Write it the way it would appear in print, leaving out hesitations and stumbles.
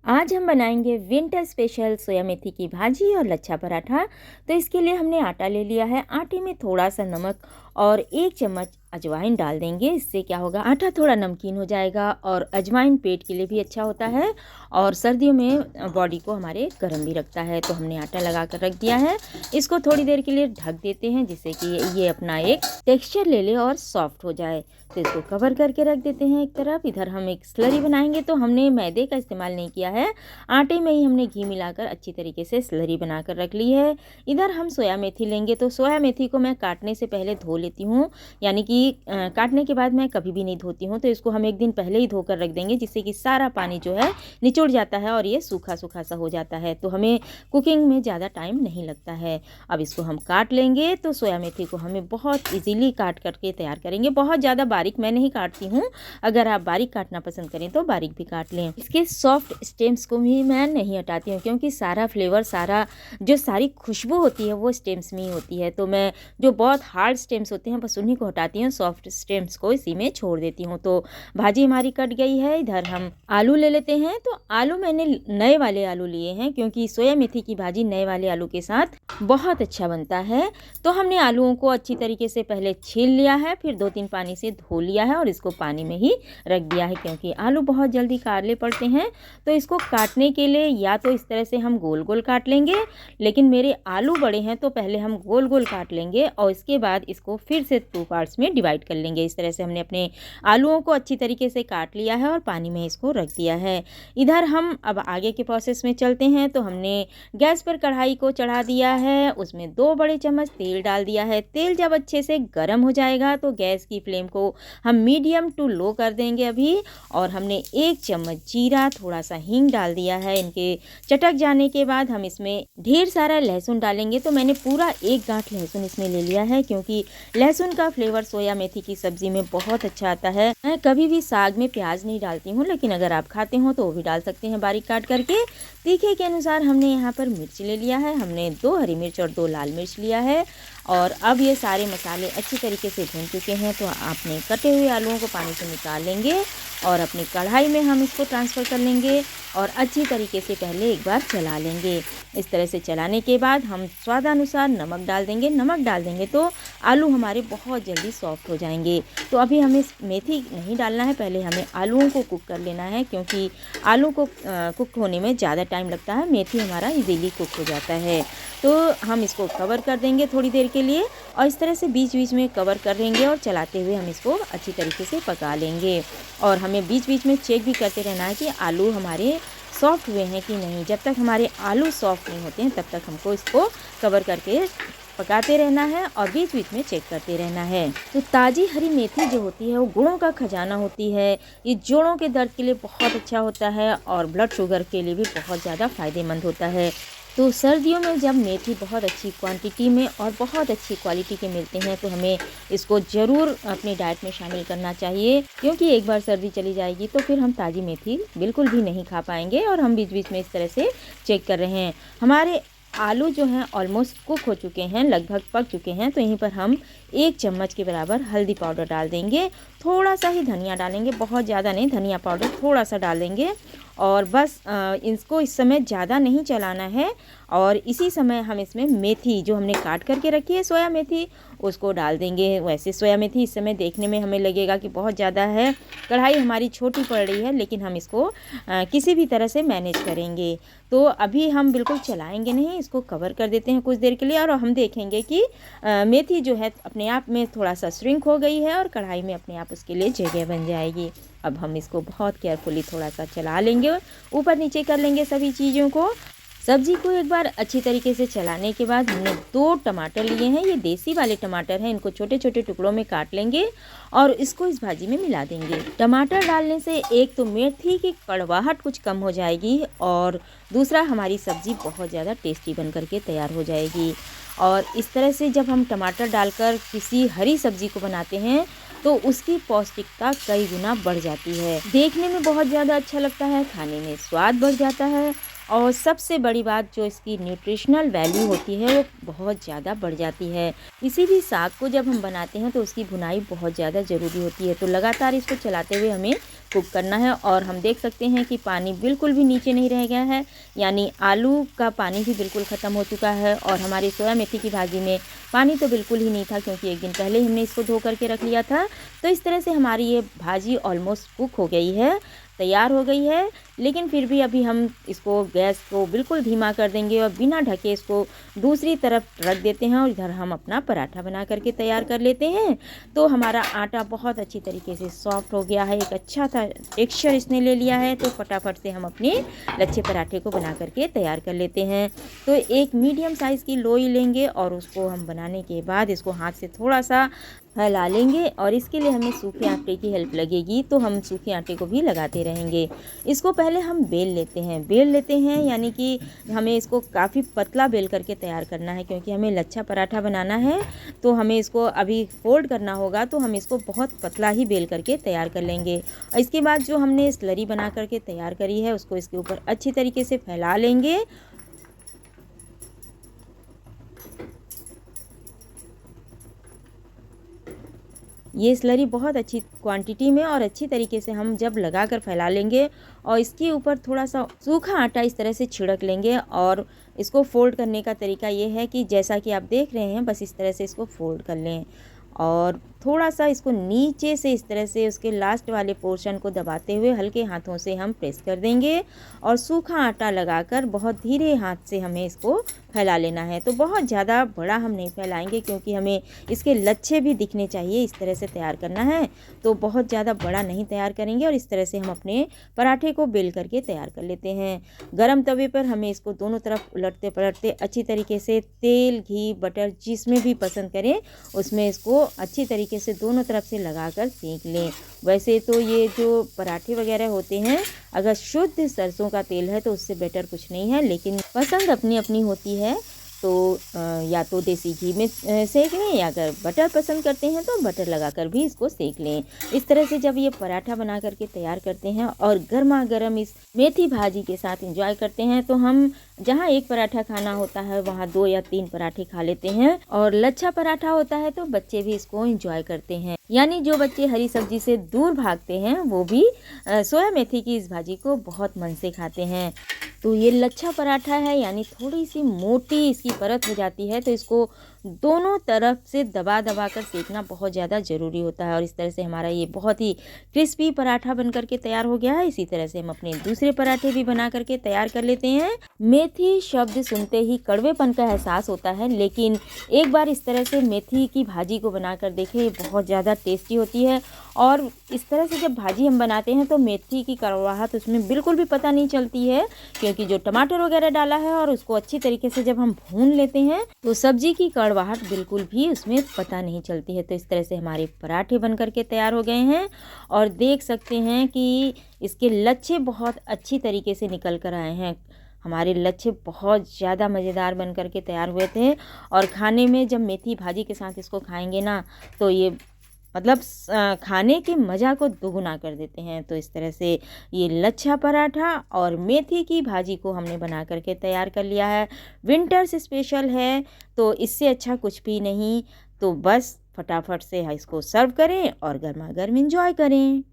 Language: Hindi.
आज हम बनाएंगे विंटर स्पेशल सोया मेथी की भाजी और लच्छा पराठा। तो इसके लिए हमने आटा ले लिया है। आटे में थोड़ा सा नमक और 1 चम्मच अजवाइन डाल देंगे। इससे क्या होगा, आटा थोड़ा नमकीन हो जाएगा और अजवाइन पेट के लिए भी अच्छा होता है और सर्दियों में बॉडी को हमारे गर्म भी रखता है। तो हमने आटा लगा कर रख दिया है। इसको थोड़ी देर के लिए ढक देते हैं जिससे कि ये अपना एक टेक्सचर ले ले और सॉफ्ट हो जाए। तो इसको कवर करके रख देते हैं एक तरफ। इधर हम एक स्लरी बनाएंगे, तो हमने मैदे का इस्तेमाल नहीं किया है, आटे में ही हमने घी मिलाकर अच्छी तरीके से स्लरी बनाकर रख ली है। इधर हम सोया मेथी लेंगे, तो सोया मेथी को मैं काटने से पहले धो लेती हूँ, यानी कि काटने के बाद मैं कभी भी नहीं धोती हूँ। तो इसको हम एक दिन पहले ही धोकर रख देंगे जिससे कि सारा पानी जो है निचोड़ जाता है और ये सूखा सूखा सा हो जाता है, तो हमें कुकिंग में ज़्यादा टाइम नहीं लगता है। अब इसको हम काट लेंगे। तो सोया मेथी को हमें बहुत इजीली काट करके तैयार करेंगे। बहुत ज़्यादा बारीक मैं नहीं काटती हूँ, अगर आप बारीक काटना पसंद करें तो बारीक भी काट लें। इसके सॉफ्ट स्टेम्स को भी मैं नहीं हटाती हूँ, क्योंकि सारा फ्लेवर, सारी खुशबू होती है वो स्टेम्स में ही होती है। तो मैं जो बहुत हार्ड स्टेम्स होते हैं बस उन्हीं को हटाती हूँ, सॉफ्ट स्टेम्स को इसी में छोड़ देती हूँ। तो भाजी हमारी कट गई है। इधर हम आलू ले लेते हैं। तो आलू मैंने नए वाले आलू लिए हैं, क्योंकि सोया मेथी की भाजी नए वाले आलू के साथ बहुत अच्छा बनता है। तो हमने आलूओं को अच्छी तरीके से पहले छील लिया है, फिर 2-3 पानी से धो लिया है और इसको पानी में ही रख दिया है, क्योंकि आलू बहुत जल्दी काले पड़ते हैं। तो इसको काटने के लिए या तो इस तरह से हम गोल गोल काट लेंगे, लेकिन मेरे आलू बड़े हैं तो पहले हम गोल गोल काट लेंगे और इसके बाद इसको फिर से 2 पार्ट्स में डिवाइड कर लेंगे। इस तरह से हमने अपने आलूओं को अच्छी तरीके से काट लिया है और पानी में इसको रख दिया है। इधर हम अब आगे के प्रोसेस में चलते हैं। तो हमने गैस पर कढ़ाई को चढ़ा दिया है, उसमें 2 बड़े चम्मच तेल डाल दिया है। तेल जब अच्छे से गर्म हो जाएगा तो गैस की फ्लेम को हम मीडियम टू लो कर देंगे अभी। और हमने 1 चम्मच जीरा, थोड़ा सा हींग डाल दिया है। इनके चटक जाने के बाद हम इसमें ढेर सारा लहसुन डालेंगे। तो मैंने पूरा 1 गांठ लहसुन इसमें ले लिया है, क्योंकि लहसुन का फ्लेवर सोया मेथी की सब्जी में बहुत अच्छा आता है। मैं कभी भी साग में प्याज नहीं डालती हूँ, लेकिन अगर आप खाते हो तो वो भी डाल सकते हैं बारीक काट करके। तीखे के अनुसार हमने यहाँ पर मिर्च ले लिया है। हमने 2 हरी मिर्च और 2 लाल मिर्च लिया है। और अब ये सारे मसाले अच्छी तरीके से भून चुके हैं, तो आपने कटे हुए आलूओं को पानी से निकाल लेंगे और अपनी कढ़ाई में हम इसको ट्रांसफ़र कर लेंगे और अच्छी तरीके से पहले एक बार चला लेंगे। इस तरह से चलाने के बाद हम स्वादानुसार नमक डाल देंगे। नमक डाल देंगे तो आलू हमारे बहुत जल्दी सॉफ्ट हो जाएंगे। तो अभी हमें मेथी नहीं डालना है, पहले हमें आलूओं को कुक कर लेना है, क्योंकि आलू को कुक होने में ज़्यादा टाइम लगता है। मेथी हमारा इजीली कुक हो जाता है। तो हम इसको कवर कर देंगे थोड़ी देर के लिए और इस तरह से बीच बीच में कवर कर देंगे और चलाते हुए हम इसको अच्छी तरीके से पका लेंगे। और हमें बीच बीच में चेक भी करते रहना है कि आलू हमारे सॉफ्ट हुए हैं कि नहीं। जब तक हमारे आलू सॉफ्ट नहीं होते हैं तब तक हमको इसको कवर करके पकाते रहना है और बीच बीच में चेक करते रहना है। तो ताज़ी हरी मेथी जो होती है वो गुणों का खजाना होती है। ये जोड़ों के दर्द के लिए बहुत अच्छा होता है और ब्लड शुगर के लिए भी बहुत ज़्यादा फ़ायदेमंद होता है। तो सर्दियों में जब मेथी बहुत अच्छी क्वांटिटी में और बहुत अच्छी क्वालिटी के मिलते हैं तो हमें इसको ज़रूर अपनी डाइट में शामिल करना चाहिए, क्योंकि एक बार सर्दी चली जाएगी तो फिर हम ताज़ी मेथी बिल्कुल भी नहीं खा पाएंगे। और हम बीच बीच में इस तरह से चेक कर रहे हैं। हमारे आलू जो हैं ऑलमोस्ट कुक हो चुके हैं, लगभग पक चुके हैं। तो यहीं पर हम 1 चम्मच के बराबर हल्दी पाउडर डाल देंगे। थोड़ा सा ही धनिया डालेंगे, बहुत ज़्यादा नहीं, धनिया पाउडर थोड़ा सा डाल देंगे। और बस इसको इस समय ज़्यादा नहीं चलाना है। और इसी समय हम इसमें मेथी जो हमने काट करके रखी है, सोया मेथी, उसको डाल देंगे। वैसे सोया मेथी इस समय देखने में हमें लगेगा कि बहुत ज़्यादा है, कढ़ाई हमारी छोटी पड़ रही है, लेकिन हम इसको किसी भी तरह से मैनेज करेंगे। तो अभी हम बिल्कुल चलाएंगे नहीं, इसको कवर कर देते हैं कुछ देर के लिए और हम देखेंगे कि मेथी जो है अपने आप में थोड़ा सा श्रिंक हो गई है और कढ़ाई में अपने आप उसके लिए जगह बन जाएगी। अब हम इसको बहुत केयरफुली थोड़ा सा चला लेंगे, ऊपर नीचे कर लेंगे सभी चीज़ों को। सब्जी को एक बार अच्छी तरीके से चलाने के बाद हमने 2 टमाटर लिए हैं। ये देसी वाले टमाटर हैं, इनको छोटे छोटे टुकड़ों में काट लेंगे और इसको इस भाजी में मिला देंगे। टमाटर डालने से एक तो मेथी की कड़वाहट कुछ कम हो जाएगी और दूसरा हमारी सब्ज़ी बहुत ज़्यादा टेस्टी बन करके तैयार हो जाएगी। और इस तरह से जब हम टमाटर डालकर किसी हरी सब्ज़ी को बनाते हैं तो उसकी पौष्टिकता कई गुना बढ़ जाती है। देखने में बहुत ज़्यादा अच्छा लगता है, खाने में स्वाद बढ़ जाता है और सबसे बड़ी बात जो इसकी न्यूट्रिशनल वैल्यू होती है वो बहुत ज़्यादा बढ़ जाती है। किसी भी साग को जब हम बनाते हैं तो उसकी भुनाई बहुत ज़्यादा ज़रूरी होती है। तो लगातार इसको चलाते हुए हमें कुक करना है। और हम देख सकते हैं कि पानी बिल्कुल भी नीचे नहीं रह गया है, यानी आलू का पानी भी बिल्कुल ख़त्म हो चुका है। और हमारी सोया मेथी की भाजी में पानी तो बिल्कुल ही नहीं था, क्योंकि एक दिन पहले हमने इसको धो करके रख लिया था। तो इस तरह से हमारी ये भाजी ऑलमोस्ट कुक हो गई है, तैयार हो गई है। लेकिन फिर भी अभी हम इसको गैस को बिल्कुल धीमा कर देंगे और बिना ढके इसको दूसरी तरफ रख देते हैं, और इधर हम अपना पराठा बना करके तैयार कर लेते हैं। तो हमारा आटा बहुत अच्छी तरीके से सॉफ्ट हो गया है, एक अच्छा सा टेक्सचर इसने ले लिया है। तो फटाफट से हम अपने लच्छे पराठे को बना करके तैयार कर लेते हैं। तो एक मीडियम साइज़ की लोई लेंगे और उसको हम बनाने के बाद इसको हाथ से थोड़ा सा फैला लेंगे, और इसके लिए हमें सूखे आटे की हेल्प लगेगी। तो हम सूखे आटे को भी लगाते रहेंगे। इसको पहले हम बेल लेते हैं, यानी कि हमें इसको काफ़ी पतला बेल करके तैयार करना है, क्योंकि हमें लच्छा पराठा बनाना है। तो हमें इसको अभी फोल्ड करना होगा, तो हम इसको बहुत पतला ही बेल करके तैयार कर लेंगे। और इसके बाद जो हमने स्लरी बना करके तैयार करी है उसको इसके ऊपर अच्छी तरीके से फैला लेंगे। ये स्लरी बहुत अच्छी क्वांटिटी में और अच्छी तरीके से हम जब लगाकर फैला लेंगे, और इसके ऊपर थोड़ा सा सूखा आटा इस तरह से छिड़क लेंगे। और इसको फोल्ड करने का तरीका ये है कि जैसा कि आप देख रहे हैं, बस इस तरह से इसको फोल्ड कर लें, और थोड़ा सा इसको नीचे से इस तरह से उसके लास्ट वाले पोर्शन को दबाते हुए हल्के हाथों से हम प्रेस कर देंगे, और सूखा आटा लगाकर बहुत धीरे हाथ से हमें इसको फैला लेना है। तो बहुत ज़्यादा बड़ा हम नहीं फैलाएंगे, क्योंकि हमें इसके लच्छे भी दिखने चाहिए, इस तरह से तैयार करना है। तो बहुत ज़्यादा बड़ा नहीं तैयार करेंगे, और इस तरह से हम अपने पराठे को बेल करके तैयार कर लेते हैं। गरम तवे पर हमें इसको दोनों तरफ उलटते पलटते अच्छी तरीके से तेल, घी, बटर जिसमें भी पसंद करें उसमें इसको अच्छी तरीके से दोनों तरफ से लगाकर सेंक लें। वैसे तो ये जो पराठे वगैरह होते हैं, अगर शुद्ध सरसों का तेल है तो उससे बेटर कुछ नहीं है, लेकिन पसंद अपनी अपनी होती है। तो या तो देसी घी में सेक लें, या अगर बटर पसंद करते हैं तो बटर लगाकर भी इसको सेक लें। इस तरह से जब ये पराठा बना करके तैयार करते हैं और गर्मा गर्म इस मेथी भाजी के साथ एंजॉय करते हैं, तो हम जहाँ एक पराठा खाना होता है वहाँ 2 या 3 पराठे खा लेते हैं। और लच्छा पराठा होता है तो बच्चे भी इसको एंजॉय करते हैं, यानी जो बच्चे हरी सब्जी से दूर भागते हैं वो भी सोया मेथी की इस भाजी को बहुत मन से खाते हैं। तो ये लच्छा पराठा है, यानी थोड़ी सी मोटी इसकी परत हो जाती है, तो इसको दोनों तरफ से दबा दबा कर सेकना बहुत ज़्यादा ज़रूरी होता है। और इस तरह से हमारा ये बहुत ही क्रिस्पी पराठा बन करके तैयार हो गया है। इसी तरह से हम अपने दूसरे पराठे भी बना करके तैयार कर लेते हैं। मेथी शब्द सुनते ही कड़वेपन का एहसास होता है, लेकिन एक बार इस तरह से मेथी की भाजी को बना कर देखें, ये बहुत ज़्यादा टेस्टी होती है। और इस तरह से जब भाजी हम बनाते हैं तो मेथी की कड़वाहट उसमें बिल्कुल भी पता नहीं चलती है, क्योंकि जो टमाटर वगैरह डाला है और उसको अच्छी तरीके से जब हम भून लेते हैं तो सब्जी की कड़वाहट बिल्कुल भी उसमें पता नहीं चलती है। तो इस तरह से हमारे पराठे बन करके तैयार हो गए हैं, और देख सकते हैं कि इसके लच्छे बहुत अच्छी तरीके से निकल कर आए हैं। हमारे लच्छे बहुत ज़्यादा मज़ेदार बन करके तैयार हुए थे, और खाने में जब मेथी भाजी के साथ इसको खाएंगे ना, तो ये मतलब खाने के मज़ा को दोगुना कर देते हैं। तो इस तरह से ये लच्छा पराठा और मेथी की भाजी को हमने बना करके तैयार कर लिया है। विंटर्स स्पेशल है, तो इससे अच्छा कुछ भी नहीं। तो बस फटाफट से इसको सर्व करें और गर्मा गर्म एंजॉय करें।